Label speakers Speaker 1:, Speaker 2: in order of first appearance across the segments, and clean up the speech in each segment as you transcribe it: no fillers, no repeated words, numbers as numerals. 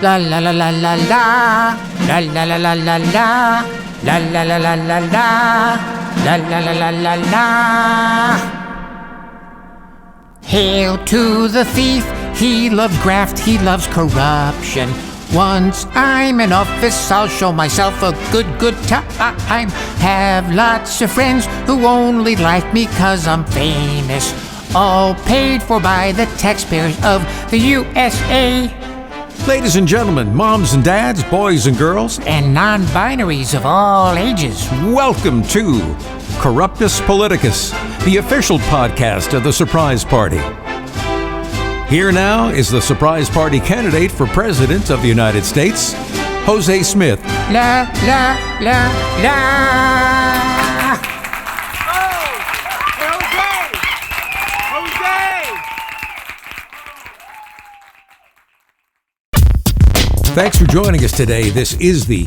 Speaker 1: La la la la la la. La la la la la la. La la la la la la. La la la la la la. Hail to the thief. He loves graft. He loves corruption. Once I'm in office, I'll show myself a good time. Have lots of friends who only like me 'cause I'm famous. All paid for by the taxpayers of the USA.
Speaker 2: Ladies and gentlemen, moms and dads, boys and girls,
Speaker 1: and non-binaries of all ages.
Speaker 2: Welcome to Corruptus, Politicus, the official podcast of the Surprise Party. Here now is the Surprise Party candidate for President of the United States, Hozay Smith.
Speaker 1: La, la, la, la.
Speaker 2: Thanks for joining us today. This is the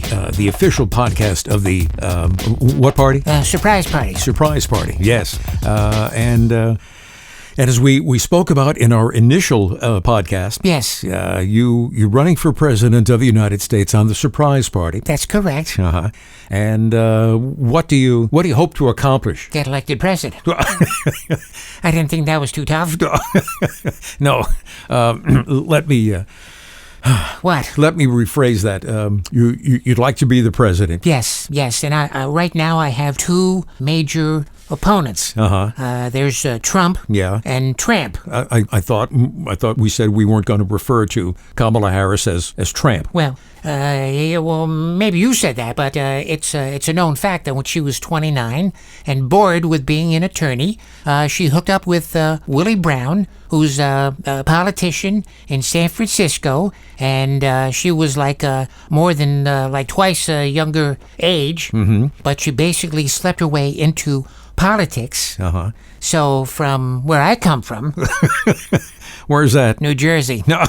Speaker 2: official podcast of the what party?
Speaker 1: Surprise Party.
Speaker 2: Surprise Party. Yes, and as we spoke about in our initial podcast,
Speaker 1: yes,
Speaker 2: you're running for president of the United States on the Surprise Party.
Speaker 1: That's correct.
Speaker 2: And what do you hope to accomplish?
Speaker 1: Get elected president. I didn't think that was too tough.
Speaker 2: No, let me.
Speaker 1: What?
Speaker 2: Let me rephrase that. You'd like to be the president.
Speaker 1: Yes, and I right now I have two major opponents. There's Trump.
Speaker 2: Yeah.
Speaker 1: And Tramp.
Speaker 2: I thought we said we weren't going to refer to Kamala Harris as Tramp.
Speaker 1: Well, maybe you said that, but it's a known fact that when she was 29 and bored with being an attorney, she hooked up with Willie Brown, who's a politician in San Francisco, and she was like more than like twice a younger age, but she basically slept her way into politics. So from where I come from,
Speaker 2: where's that?
Speaker 1: New Jersey.
Speaker 2: No,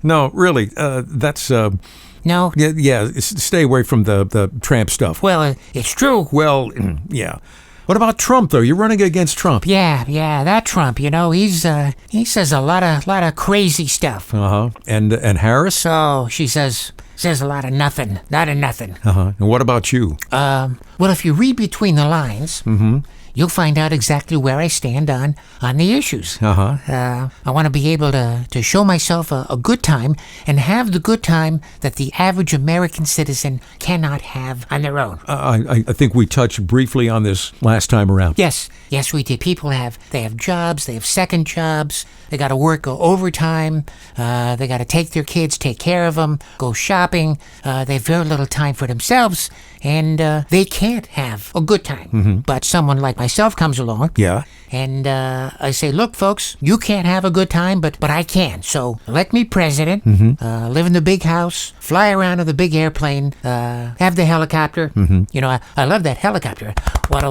Speaker 2: no, really, that's
Speaker 1: no.
Speaker 2: Yeah. Stay away from the Tramp stuff.
Speaker 1: Well, it's true.
Speaker 2: Well, yeah. What about Trump, though? You're running against Trump.
Speaker 1: Yeah, that Trump. You know, he says a lot of crazy stuff.
Speaker 2: And Harris?
Speaker 1: Oh, she says a lot of nothing.
Speaker 2: And what about you?
Speaker 1: Well, if you read between the lines, you'll find out exactly where I stand on the issues. I want to be able to show myself a good time and have the good time that the average American citizen cannot have on their own.
Speaker 2: I think we touched briefly on this last time around.
Speaker 1: Yes, we did. People have jobs, they have second jobs, they got to work overtime, they got to take their kids, take care of them, go shopping, they have very little time for themselves, and they can't have a good time. But someone like myself comes along, and I say, look, folks, you can't have a good time, but I can. So elect me president, live in the big house, fly around in the big airplane, have the helicopter. You know, I love that helicopter. What.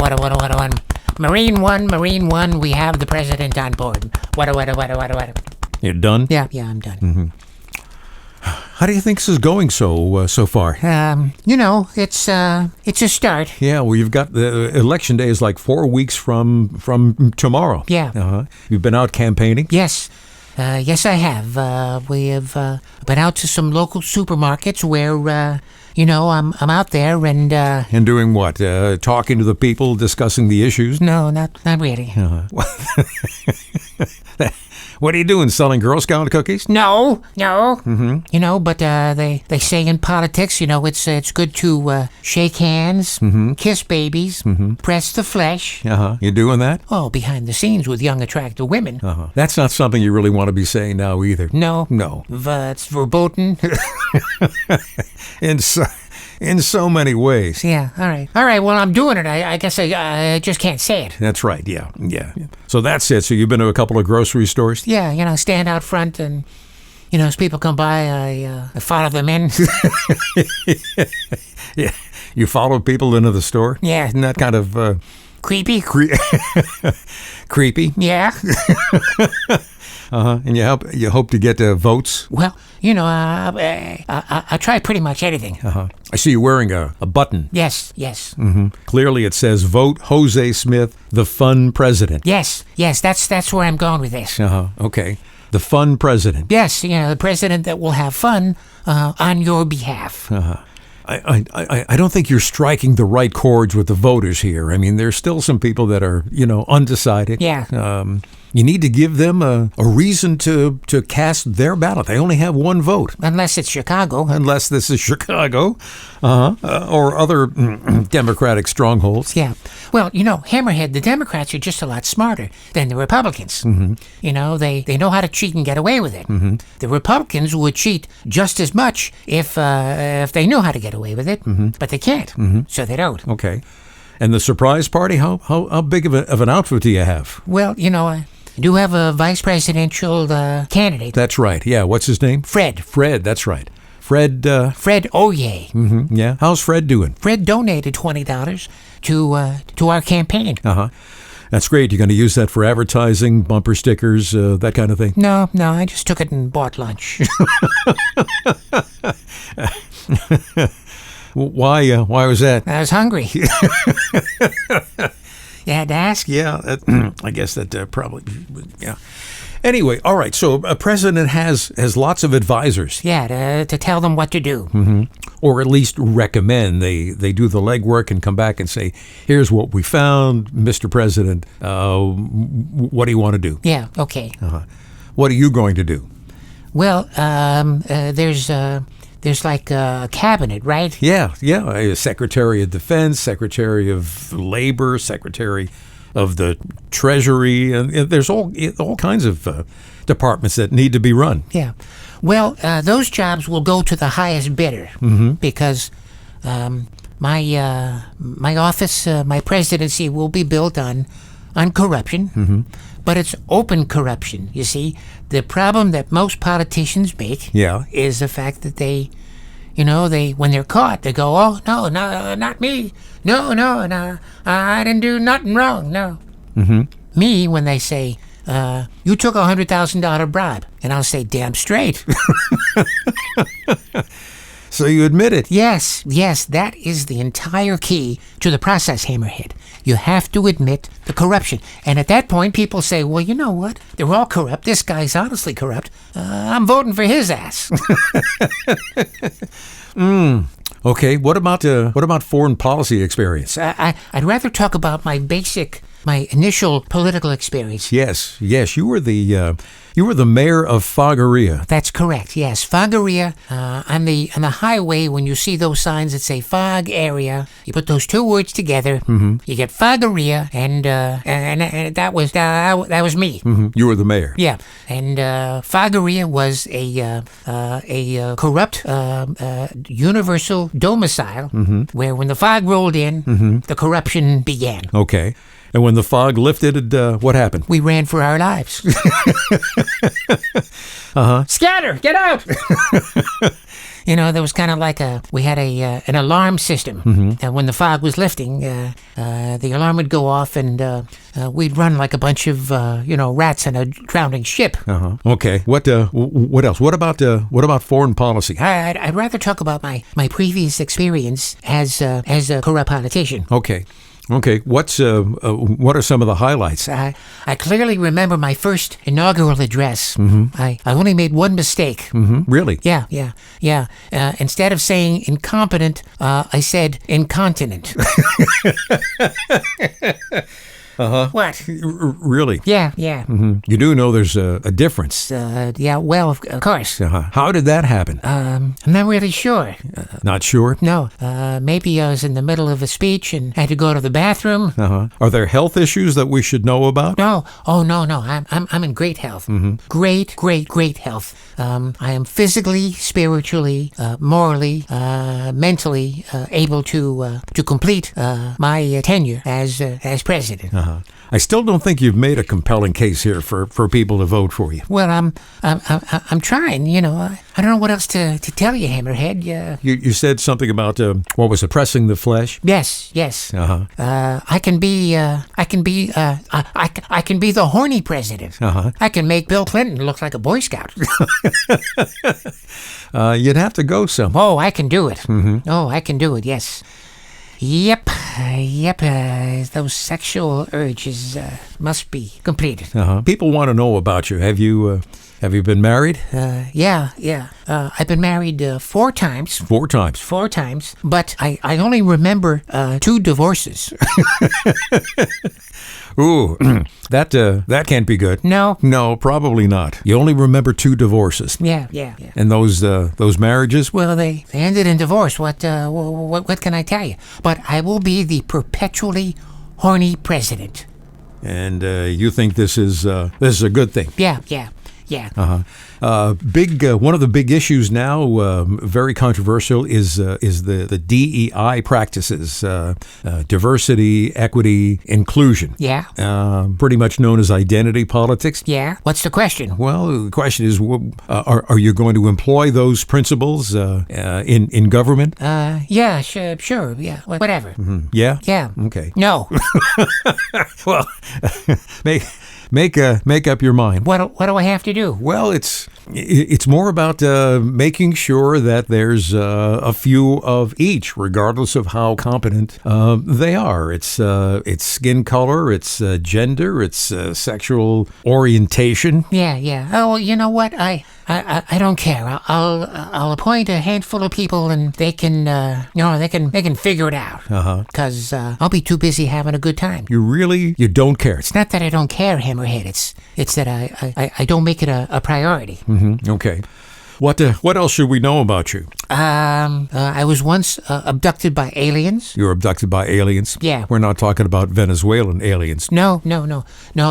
Speaker 1: Marine One, we have the president on board. What.
Speaker 2: You're done?
Speaker 1: Yeah, I'm done.
Speaker 2: How do you think this is going so far?
Speaker 1: You know, it's a start.
Speaker 2: Yeah, well, you've got the election day is like 4 weeks from tomorrow.
Speaker 1: Yeah.
Speaker 2: You've been out campaigning?
Speaker 1: Yes. Yes, I have. We have been out to some local supermarkets where, you know, I'm out there and...
Speaker 2: And doing what? Talking to the people, discussing the issues?
Speaker 1: No, not really.
Speaker 2: What are you doing, selling Girl Scout cookies?
Speaker 1: No. You know, but they say in politics, you know, it's good to shake hands, kiss babies, press the flesh.
Speaker 2: You doing that?
Speaker 1: Oh, behind the scenes with young, attractive women.
Speaker 2: That's not something you really want to be saying now either.
Speaker 1: No. It's verboten.
Speaker 2: In so many ways.
Speaker 1: Yeah, all right. Well, I'm doing it. I guess I just can't say it.
Speaker 2: That's right, yeah. So that's it. So you've been to a couple of grocery stores?
Speaker 1: Yeah, you know, stand out front and, you know, as people come by, I follow them in.
Speaker 2: Yeah, you follow people into the store?
Speaker 1: Yeah.
Speaker 2: Isn't that kind of...
Speaker 1: creepy?
Speaker 2: Creepy?
Speaker 1: Yeah.
Speaker 2: And you hope to get votes?
Speaker 1: Well, you know, I try pretty much anything.
Speaker 2: I see you wearing a button.
Speaker 1: Yes.
Speaker 2: Clearly it says, "Vote Hozay Smith, the fun president."
Speaker 1: Yes, that's where I'm going with this.
Speaker 2: Okay. The fun president.
Speaker 1: Yes, the president that will have fun on your behalf.
Speaker 2: I don't think you're striking the right chords with the voters here. I mean, there's still some people that are, undecided.
Speaker 1: Yeah.
Speaker 2: You need to give them a reason to cast their ballot. They only have one vote.
Speaker 1: Unless it's Chicago.
Speaker 2: Unless this is Chicago, or other Democratic strongholds.
Speaker 1: Yeah. Well, Hammerhead, the Democrats are just a lot smarter than the Republicans.
Speaker 2: Mm-hmm.
Speaker 1: They know how to cheat and get away with it.
Speaker 2: Mm-hmm.
Speaker 1: The Republicans would cheat just as much if they knew how to get away with it, but they can't, so they don't.
Speaker 2: Okay. And the surprise party, how big of an outfit do you have?
Speaker 1: Well, I do have a vice presidential candidate.
Speaker 2: That's right. Yeah. What's his name?
Speaker 1: Fred.
Speaker 2: Fred. That's right. Fred.
Speaker 1: Fred Oye.
Speaker 2: Mm-hmm. Yeah. How's Fred doing?
Speaker 1: Fred donated $20 to our campaign.
Speaker 2: That's great. You're going to use that for advertising, bumper stickers, that kind of thing?
Speaker 1: No, I just took it and bought lunch.
Speaker 2: Why was that?
Speaker 1: I was hungry. You had to ask?
Speaker 2: Yeah, I guess that probably, yeah. Anyway, all right, so a president has lots of advisors.
Speaker 1: Yeah, to tell them what to do.
Speaker 2: Mm-hmm. Or at least recommend. They do the legwork and come back and say, here's what we found, Mr. President. What do you want to do?
Speaker 1: Yeah, okay.
Speaker 2: What are you going to do?
Speaker 1: Well, there's like a cabinet, right?
Speaker 2: Yeah, a Secretary of Defense, Secretary of Labor, Secretary of the Treasury, and there's all kinds of departments that need to be run.
Speaker 1: Yeah. Well, those jobs will go to the highest bidder because my office, my presidency will be built on corruption, but it's open corruption. You see, the problem that most politicians make is the fact that they when they're caught, they go, oh, no, not me. No, I didn't do nothing wrong, no. Me, when they say, you took a $100,000 bribe, and I'll say, damn straight.
Speaker 2: So you admit it?
Speaker 1: Yes, that is the entire key to the process, Hammerhead. You have to admit the corruption. And at that point, people say, well, you know what? They're all corrupt. This guy's honestly corrupt. I'm voting for his ass.
Speaker 2: Okay, what about foreign policy experience?
Speaker 1: I'd rather talk about my initial political experience.
Speaker 2: Yes, you were the mayor of Faggeria.
Speaker 1: That's correct. Yes, Faggeria. On the highway, when you see those signs that say Fog area, you put those two words together. You get Faggeria, and that was me.
Speaker 2: You were the mayor.
Speaker 1: Yeah, and Faggeria was a corrupt universal domicile where when the fog rolled in, the corruption began.
Speaker 2: Okay. And when the fog lifted, what happened?
Speaker 1: We ran for our lives. Scatter! Get out! There was kind of like we had an alarm system. And when the fog was lifting, the alarm would go off and we'd run like a bunch of, rats on a drowning ship.
Speaker 2: Okay. What else? What about foreign policy?
Speaker 1: I'd rather talk about my previous experience as a corrupt politician.
Speaker 2: Okay, what are some of the highlights?
Speaker 1: I clearly remember my first inaugural address. I only made one mistake.
Speaker 2: Really?
Speaker 1: Yeah. Instead of saying incompetent, I said incontinent. What?
Speaker 2: Really?
Speaker 1: Yeah.
Speaker 2: You do know there's a difference.
Speaker 1: Yeah, well, of course.
Speaker 2: How did that happen?
Speaker 1: I'm not really sure.
Speaker 2: Not sure?
Speaker 1: No. Maybe I was in the middle of a speech and had to go to the bathroom.
Speaker 2: Are there health issues that we should know about?
Speaker 1: No. Oh, no. I'm in great health. Great health. I am physically, spiritually, morally, mentally able to complete my tenure as president.
Speaker 2: I still don't think you've made a compelling case here for people to vote for you.
Speaker 1: Well, I'm trying. I don't know what else to tell you, Hammerhead.
Speaker 2: You said something about what was oppressing the flesh?
Speaker 1: Yes. I can be the horny president. I can make Bill Clinton look like a Boy Scout.
Speaker 2: You'd have to go some.
Speaker 1: Oh, I can do it. Oh, I can do it. Yes. Yep. Those sexual urges must be completed.
Speaker 2: People want to know about you. Have you been married?
Speaker 1: Yeah. I've been married 4 times.
Speaker 2: 4 times.
Speaker 1: 4 times, but I only remember 2 divorces.
Speaker 2: Ooh, that can't be good. No, probably not. You only remember 2 divorces.
Speaker 1: Yeah.
Speaker 2: And those marriages?
Speaker 1: Well, they ended in divorce. What can I tell you? But I will be the perpetually horny president.
Speaker 2: And you think this is a good thing?
Speaker 1: Yeah.
Speaker 2: One of the big issues now, very controversial, is the DEI practices, diversity, equity, inclusion.
Speaker 1: Yeah.
Speaker 2: Pretty much known as identity politics.
Speaker 1: Yeah. What's the question?
Speaker 2: Well, the question is, are you going to employ those principles in government?
Speaker 1: Yeah, sure. Yeah, whatever.
Speaker 2: Mm-hmm. Yeah.
Speaker 1: Yeah.
Speaker 2: Okay.
Speaker 1: No.
Speaker 2: Well, make up your mind.
Speaker 1: What do I have to do?
Speaker 2: Well, it's more about making sure that there's a few of each, regardless of how competent they are. It's skin color, it's gender, it's sexual orientation.
Speaker 1: Yeah. Oh, you know what? I don't care. I'll appoint a handful of people, and they can they can figure it out. Because I'll be too busy having a good time.
Speaker 2: You don't care.
Speaker 1: It's not that I don't care, Hammerhead. It's that I don't make it a priority.
Speaker 2: Mm-hmm. Okay. What else should we know about you?
Speaker 1: I was once abducted by aliens.
Speaker 2: You were abducted by aliens?
Speaker 1: Yeah.
Speaker 2: We're not talking about Venezuelan aliens.
Speaker 1: No.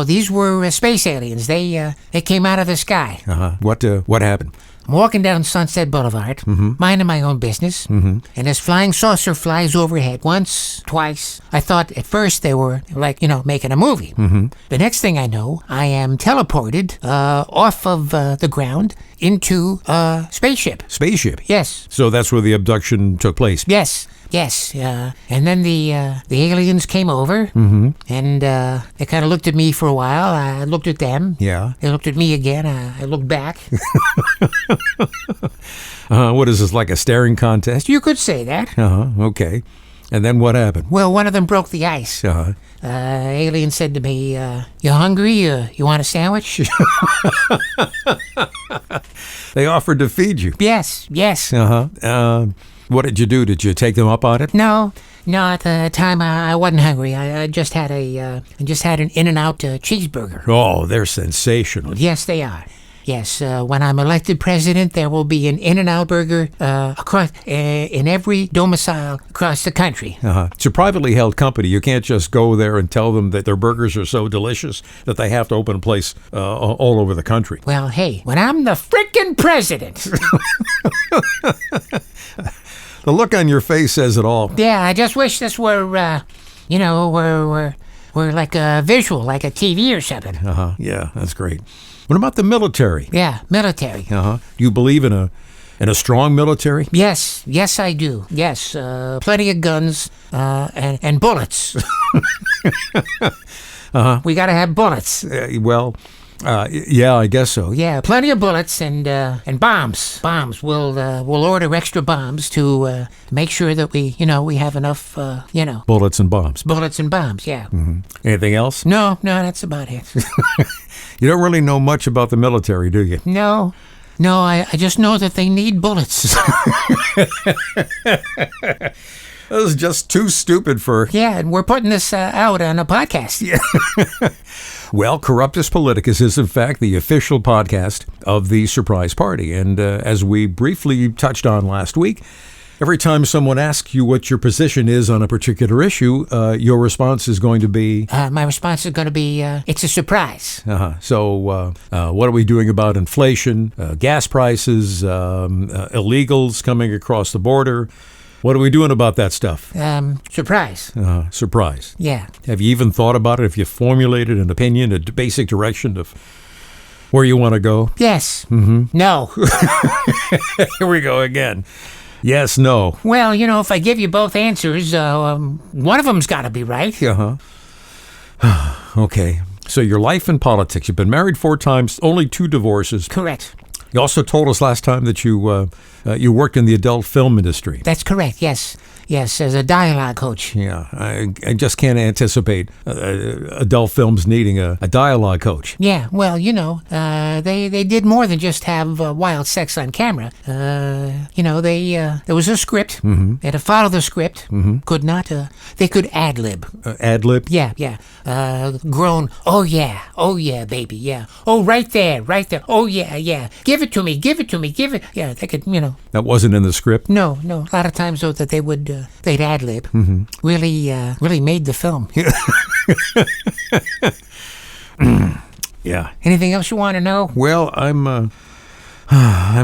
Speaker 1: These were space aliens. They came out of the sky.
Speaker 2: What happened?
Speaker 1: I'm walking down Sunset Boulevard, minding my own business, and this flying saucer flies overhead once, twice. I thought at first they were making a movie. The next thing I know, I am teleported off of the ground into a spaceship.
Speaker 2: Spaceship?
Speaker 1: Yes.
Speaker 2: So that's where the abduction took place?
Speaker 1: Yes. And then the aliens came over, and they kind of looked at me for a while. I looked at them.
Speaker 2: Yeah.
Speaker 1: They looked at me again. I looked back.
Speaker 2: What is this, like a staring contest?
Speaker 1: You could say that.
Speaker 2: Okay. And then what happened?
Speaker 1: Well, one of them broke the ice. Alien said to me, "You hungry? You want a sandwich?"
Speaker 2: They offered to feed you?
Speaker 1: Yes.
Speaker 2: What did you do? Did you take them up on it?
Speaker 1: No. At the time I wasn't hungry. I just had an In-N-Out cheeseburger.
Speaker 2: Oh, they're sensational.
Speaker 1: Yes, they are. Yes, when I'm elected president, there will be an In-N-Out burger across in every domicile across the country.
Speaker 2: It's a privately held company. You can't just go there and tell them that their burgers are so delicious that they have to open a place all over the country.
Speaker 1: Well, hey, when I'm the frickin' president.
Speaker 2: The look on your face says it all.
Speaker 1: Yeah, I just wish this were, were like a visual, like a TV or something.
Speaker 2: Yeah, that's great. What about the military?
Speaker 1: Yeah, military.
Speaker 2: Do you believe in a strong military?
Speaker 1: Yes, I do. Yes, plenty of guns and bullets. We gotta have bullets.
Speaker 2: Yeah, I guess so.
Speaker 1: Yeah, plenty of bullets and bombs. Bombs. We'll order extra bombs to make sure that we have enough.
Speaker 2: Bullets and bombs.
Speaker 1: Bullets and bombs. Yeah.
Speaker 2: Anything else?
Speaker 1: No, that's about it.
Speaker 2: You don't really know much about the military, do you?
Speaker 1: No, I just know that they need bullets.
Speaker 2: This is just too stupid for...
Speaker 1: Yeah, and we're putting this out on a podcast.
Speaker 2: Yeah. Well, Corruptus Politicus is, in fact, the official podcast of the Surprise Party. And as we briefly touched on last week, every time someone asks you what your position is on a particular issue, your response is going to be...
Speaker 1: My response is going to be, it's a surprise.
Speaker 2: So what are we doing about inflation, gas prices, illegals coming across the border? What are we doing about that stuff?
Speaker 1: Surprise.
Speaker 2: Surprise.
Speaker 1: Yeah.
Speaker 2: Have you even thought about it? Have you formulated an opinion, a basic direction of where you want to go?
Speaker 1: Yes. No.
Speaker 2: Here we go again. Yes, no.
Speaker 1: Well, if I give you both answers, one of them's got to be right.
Speaker 2: Okay. So your life in politics. You've been married 4 times, only 2 divorces.
Speaker 1: Correct.
Speaker 2: You also told us last time that you worked in the adult film industry.
Speaker 1: That's correct, yes. Yes, as a dialogue coach.
Speaker 2: Yeah, I just can't anticipate adult films needing a dialogue coach.
Speaker 1: Yeah, well, they did more than just have wild sex on camera. There was a script. They had to follow the script. Could not. They could ad lib.
Speaker 2: Ad lib?
Speaker 1: Yeah. Groan. Oh yeah, baby. Yeah. Oh, right there. Oh yeah. Give it to me. Give it. Yeah, they could.
Speaker 2: That wasn't in the script.
Speaker 1: No. A lot of times though that they'd ad lib. Really made the film.
Speaker 2: Yeah.
Speaker 1: Anything else you want to know?
Speaker 2: Well, I'm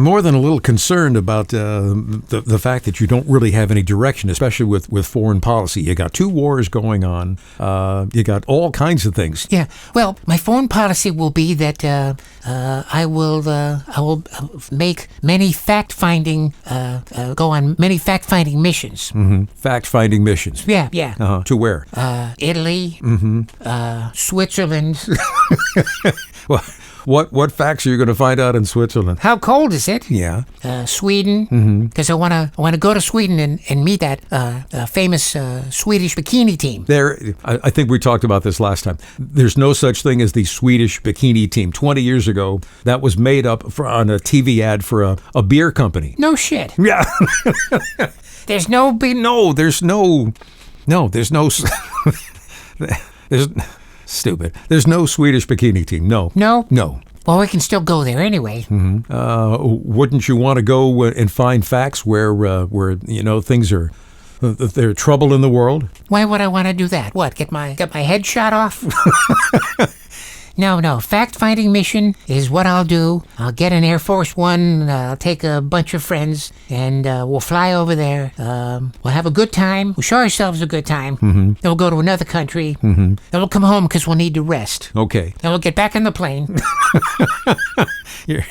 Speaker 2: more than a little concerned about the fact that you don't really have any direction, especially with foreign policy. You got 2 wars going on. You got all kinds of things.
Speaker 1: Yeah. Well, my foreign policy will be that I will make many fact-finding go on many fact-finding missions.
Speaker 2: Fact-finding missions.
Speaker 1: Yeah.
Speaker 2: To where?
Speaker 1: Italy. Switzerland.
Speaker 2: Well, what facts are you going to find out in Switzerland?
Speaker 1: How cold is it?
Speaker 2: Yeah.
Speaker 1: Sweden. Because I wanna go to Sweden and meet that famous Swedish bikini team.
Speaker 2: I think we talked about this last time. There's no such thing as the Swedish bikini team. 20 years ago, that was made up on a TV ad for a beer company.
Speaker 1: No shit.
Speaker 2: Yeah.
Speaker 1: There's no
Speaker 2: stupid. There's no Swedish bikini team. No.
Speaker 1: No. Well, we can still go there anyway.
Speaker 2: Wouldn't you want to go and find facts where things are there's trouble in the world?
Speaker 1: Why would I want to do that? What? Get my head shot off? No. Fact-finding mission is what I'll do. I'll get an Air Force One. I'll take a bunch of friends, and we'll fly over there. We'll have a good time. We'll show ourselves a good time. Then we'll go to another country. Then we'll come home because we'll need to rest.
Speaker 2: Okay.
Speaker 1: Then we'll get back on the plane.
Speaker 2: You're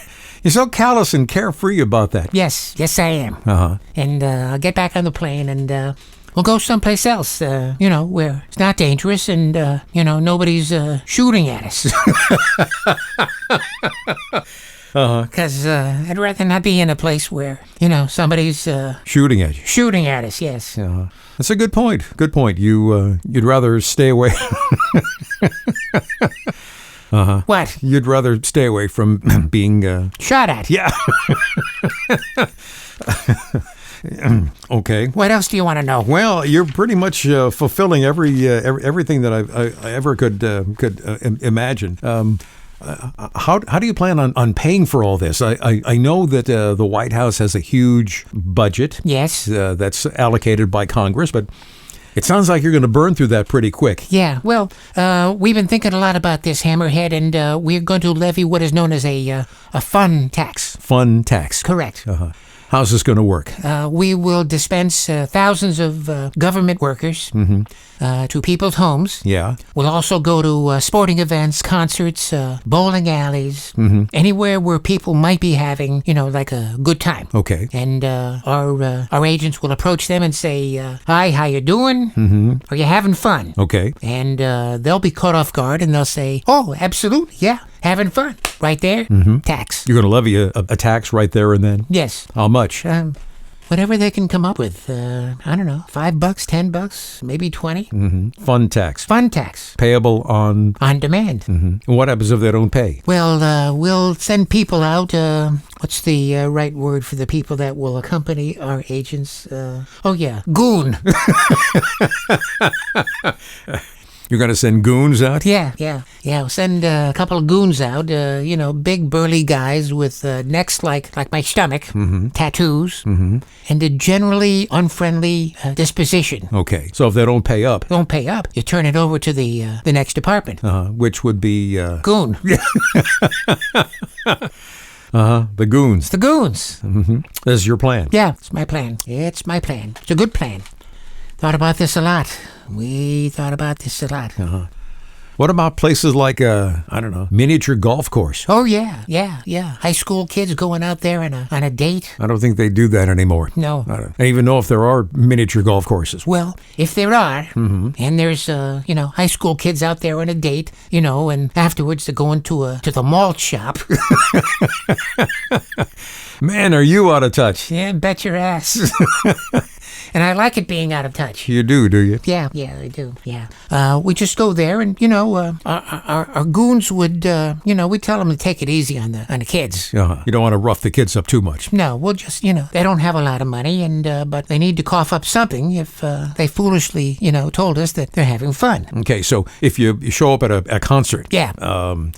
Speaker 2: so callous and carefree about that.
Speaker 1: Yes, I am. And I'll get back on the plane and we'll go someplace else, where it's not dangerous and, nobody's shooting at us. Because I'd rather not be in a place where, somebody's
Speaker 2: shooting at you.
Speaker 1: Shooting at us, yes.
Speaker 2: That's a good point. Good point. You'd rather stay away.
Speaker 1: What?
Speaker 2: You'd rather stay away from being
Speaker 1: shot at.
Speaker 2: Yeah. Okay.
Speaker 1: What else do you want to know?
Speaker 2: Well, you're pretty much fulfilling everything that I ever could imagine. How do you plan on paying for all this? I know that the White House has a huge budget.
Speaker 1: Yes.
Speaker 2: That's allocated by Congress, but it sounds like you're going to burn through that pretty quick.
Speaker 1: Yeah. Well, we've been thinking a lot about this, Hammerhead, and we're going to levy what is known as a fun tax.
Speaker 2: Fun tax.
Speaker 1: Correct.
Speaker 2: How's this going to work?
Speaker 1: We will dispense thousands of government workers to people's homes.
Speaker 2: Yeah.
Speaker 1: We'll also go to sporting events, concerts, bowling alleys, anywhere where people might be having, like a good time.
Speaker 2: Okay.
Speaker 1: And our agents will approach them and say, "Hi, how you doing? Are you having fun?"
Speaker 2: Okay.
Speaker 1: And they'll be caught off guard and they'll say, "Oh, absolutely, yeah, having fun." Right there, tax.
Speaker 2: You're going to levy a tax right there and then?
Speaker 1: Yes.
Speaker 2: How much?
Speaker 1: Whatever they can come up with. I don't know, $5, $10, maybe 20.
Speaker 2: Fun tax.
Speaker 1: Fun tax.
Speaker 2: Payable on
Speaker 1: demand.
Speaker 2: And what happens if they don't pay?
Speaker 1: Well, we'll send people out. What's the right word for the people that will accompany our agents? Goon.
Speaker 2: You're going to send goons out?
Speaker 1: Yeah. We'll send a couple of goons out, big burly guys with necks like my stomach, tattoos, and a generally unfriendly disposition.
Speaker 2: Okay. So if they don't pay up?
Speaker 1: You turn it over to the next department.
Speaker 2: Which would be?
Speaker 1: Goon.
Speaker 2: The goons.
Speaker 1: The goons.
Speaker 2: This is your plan?
Speaker 1: Yeah, it's my plan. It's a good plan. Thought about this a lot. We thought about this a lot.
Speaker 2: What about places like miniature golf course?
Speaker 1: Oh, yeah. High school kids going out there on a date.
Speaker 2: I don't think they do that anymore.
Speaker 1: No.
Speaker 2: I don't even know if there are miniature golf courses.
Speaker 1: Well, if there are, and there's, high school kids out there on a date, and afterwards they're going to the malt shop.
Speaker 2: Man, are you out of touch?
Speaker 1: Yeah, bet your ass. And I like it being out of touch.
Speaker 2: You do you?
Speaker 1: Yeah, I do. Yeah. We just go there and, our goons would, we tell them to take it easy on the kids.
Speaker 2: Uh-huh. You don't want to rough the kids up too much.
Speaker 1: No, we'll just, they don't have a lot of money, and but they need to cough up something if they foolishly, told us that they're having fun.
Speaker 2: Okay, so if you show up at a concert.
Speaker 1: Yeah.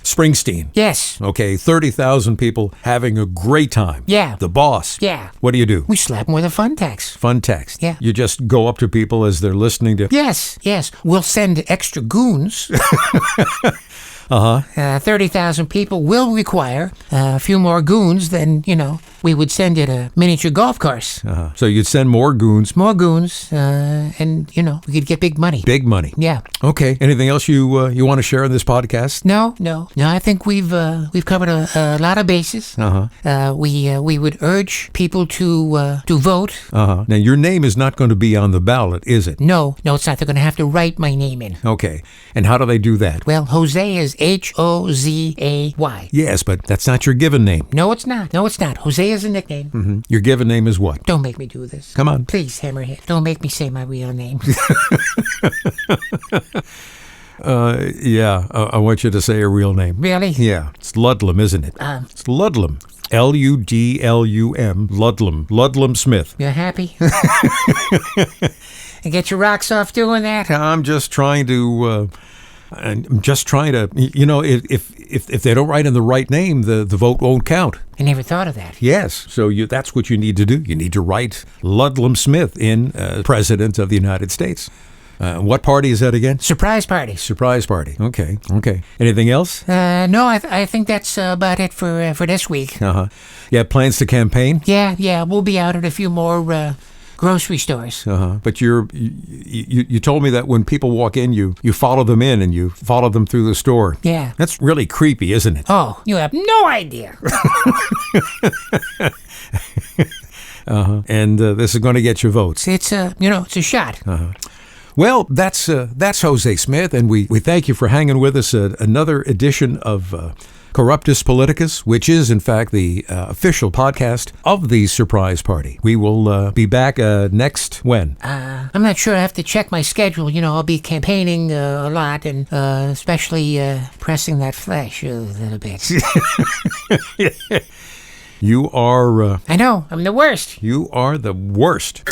Speaker 2: Springsteen.
Speaker 1: Yes.
Speaker 2: Okay, 30,000 people having a great time.
Speaker 1: Yeah.
Speaker 2: The boss.
Speaker 1: Yeah.
Speaker 2: What do?
Speaker 1: We slap them with a fun tax.
Speaker 2: Fun tax.
Speaker 1: Yeah.
Speaker 2: You just go up to people as they're listening to...
Speaker 1: Yes. We'll send extra goons. 30,000 people will require a few more goons than, we would send at a miniature golf course.
Speaker 2: So you'd send more goons.
Speaker 1: More goons, and, we could get big money.
Speaker 2: Big money.
Speaker 1: Yeah.
Speaker 2: Okay. Anything else you want to share on this podcast?
Speaker 1: No. I think we've covered a lot of bases. We would urge people to vote.
Speaker 2: Now, your name is not going to be on the ballot, is it?
Speaker 1: No, it's not. They're going to have to write my name in.
Speaker 2: Okay. And how do they do that?
Speaker 1: Well, Hozay is Hozay.
Speaker 2: Yes, but that's not your given name.
Speaker 1: No, it's not. Hozay is a nickname.
Speaker 2: Mm-hmm. Your given name is what?
Speaker 1: Don't make me do this.
Speaker 2: Come on.
Speaker 1: Please, Hammerhead. Don't make me say my real name.
Speaker 2: I want you to say a real name.
Speaker 1: Really?
Speaker 2: Yeah. It's Ludlam, isn't it? It's Ludlam. Ludlum. Ludlam Smith.
Speaker 1: You're happy? And get your rocks off doing that?
Speaker 2: I'm just trying to... if they don't write in the right name, the vote won't count.
Speaker 1: I never thought of that.
Speaker 2: Yes, so that's what you need to do. You need to write Ludlam Smith in President of the United States. What party is that again?
Speaker 1: Surprise party.
Speaker 2: Surprise party. Okay. Anything else?
Speaker 1: No, I think that's about it for this week.
Speaker 2: You have plans to campaign?
Speaker 1: Yeah, we'll be out at a few more... grocery stores.
Speaker 2: But you told me that when people walk in, you follow them in and you follow them through the store.
Speaker 1: Yeah.
Speaker 2: That's really creepy, isn't it?
Speaker 1: Oh, you have no idea.
Speaker 2: And this is going to get your votes.
Speaker 1: It's a shot.
Speaker 2: Well, that's Hozay Smith, and we thank you for hanging with us at another edition of Corruptus Politicus, which is, in fact, the official podcast of the Surprise Party. We will be back next when?
Speaker 1: I'm not sure. I have to check my schedule. I'll be campaigning a lot, and especially pressing that flesh a little bit.
Speaker 2: You are...
Speaker 1: I know. I'm the worst.
Speaker 2: You are the worst.